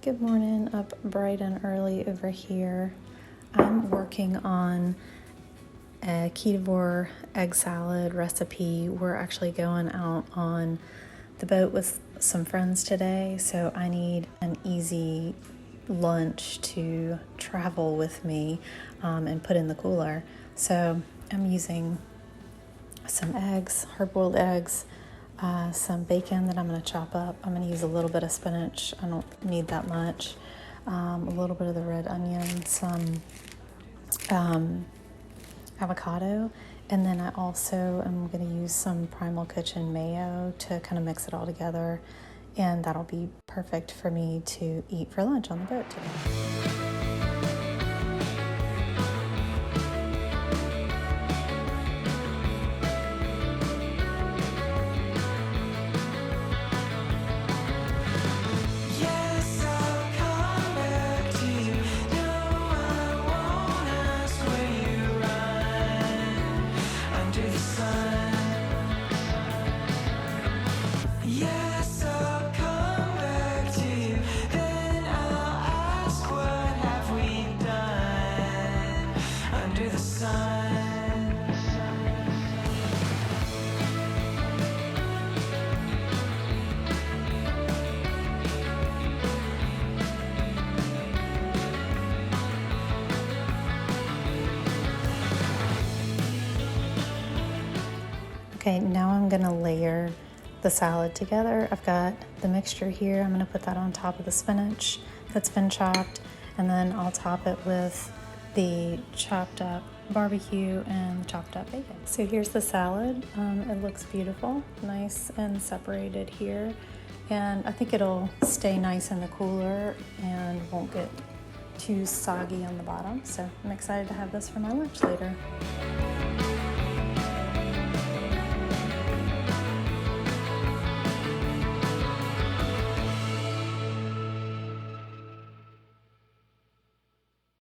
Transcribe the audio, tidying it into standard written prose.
Good morning, up bright and early over here. I'm working on a Ketovore egg salad recipe. We're actually going out on the boat with some friends today, so I need an easy lunch to travel with me and put in the cooler. So I'm using some eggs, hard-boiled eggs, some bacon that I'm going to chop up. I'm going to use a little bit of spinach. I don't need that much. A little bit of the red onion, some avocado, and then I also am going to use some Primal Kitchen mayo to kind of mix it all together, and that'll be perfect for me to eat for lunch on the boat today. Okay, now I'm gonna layer the salad together. I've got the mixture here. I'm gonna put that on top of the spinach that's been chopped, and then I'll top it with the chopped up barbecue and chopped up bacon. So here's the salad. It looks beautiful, nice and separated here. And I think it'll stay nice in the cooler and won't get too soggy on the bottom. So I'm excited to have this for my lunch later.